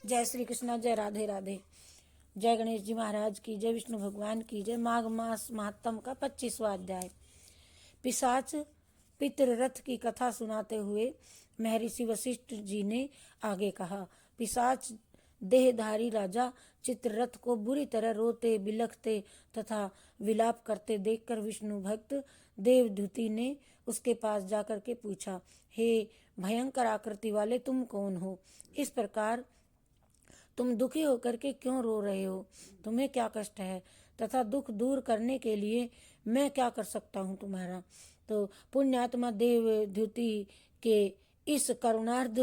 जय श्री कृष्णा, जय राधे राधे। जय गणेश जी महाराज की जय, विष्णु भगवान की जय। माघ मास महात्म का 25वां अध्याय। पिशाच पितृरथ की कथा सुनाते हुए महर्षि वशिष्ठ जी ने आगे कहा। पिशाच देहधारी राजा चित्ररथ को बुरी तरह रोते बिलखते तथा विलाप करते देखकर विष्णु भक्त देवदूति ने उसके पास जाकर के पूछा, हे भयंकर आकृति वाले, तुम कौन हो? इस प्रकार तुम दुखी होकर के क्यों रो रहे हो? तुम्हें क्या कष्ट है तथा दुख दूर करने के लिए मैं क्या कर सकता हूँ तुम्हारा? तो पुण्यात्मा देवदूति के इस करुणार्ध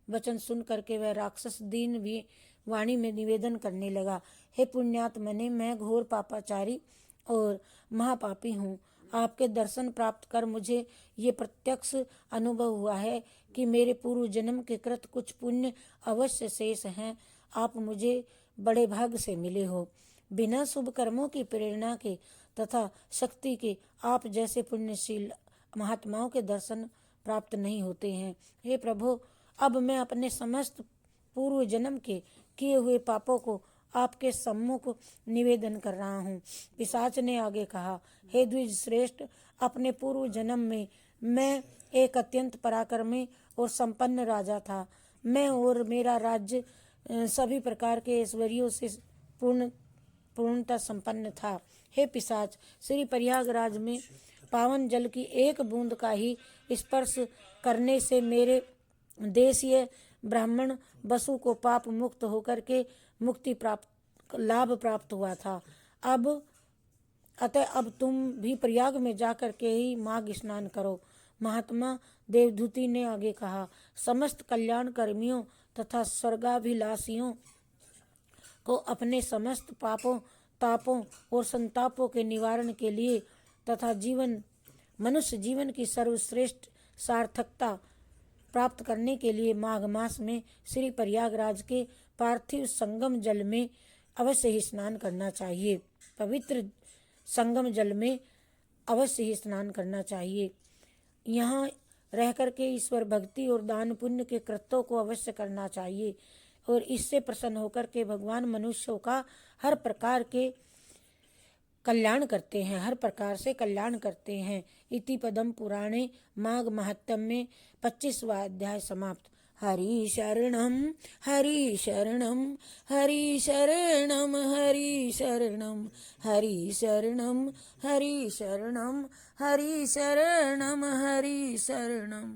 वचन सुन करके वह राक्षस दीन भी वाणी में निवेदन करने लगा, हे पुण्यात्मने, मैं घोर पापाचारी और महापापी हूँ। आपके दर्शन प्राप्त कर मुझे ये प्रत्यक्ष अनुभव हुआ है कि मेरे पूर्व जन्म के कृत कुछ पुण्य अवश्य शेष हैं। आप मुझे बड़े भाग्य से मिले हो। बिना शुभ कर्मों की प्रेरणा के तथा शक्ति के आप जैसे पुण्यशील महात्माओं के दर्शन प्राप्त नहीं होते हैं। हे प्रभु, अब मैं अपने समस्त पूर्व जन्म के किए हुए पापों को आपके सम्मुख निवेदन कर रहा हूँ। पिशाच ने आगे कहा, हे द्विज श्रेष्ठ, अपने पूर्व जन्म में मैं एक अत्यंत पराक्रमी और संपन्न राजा था। मैं और मेरा राज्य सभी प्रकार के ऐश्वर्यों से पूर्णता संपन्न था। हे पिशाच, श्री प्रयागराज में पावन जल की एक बूंद का ही स्पर्श करने से मेरे देशीय ब्राह्मण बसु को पाप मुक्त होकर के मुक्ति लाभ प्राप्त हुआ था। अब तुम भी प्रयाग में जाकर के ही माघ स्नान करो। महात्मा देवदूति ने आगे कहा, समस्त कल्याण कर्मियों तथा स्वर्गाभिलाषियों को अपने समस्त पापों तापों और संतापों के निवारण के लिए तथा मनुष्य जीवन की सर्वश्रेष्ठ सार्थकता प्राप्त करने के लिए माघ मास में श्री प्रयागराज के पार्थिव संगम जल में अवश्य ही स्नान करना चाहिए। पवित्र संगम जल में अवश्य ही स्नान करना चाहिए। यहाँ रह करके ईश्वर भक्ति और दान पुण्य के कृत्यों को अवश्य करना चाहिए और इससे प्रसन्न होकर के भगवान मनुष्यों का हर प्रकार के कल्याण करते हैं, हर प्रकार से कल्याण करते हैं। इति पदम पुराणे माघ महात्म्य में 25वां अध्याय समाप्त। हरि शरणम हरि शरणम हरि शरणम हरि शरणम हरि शरणम हरि शरणम हरि शरणम हरि शरणम।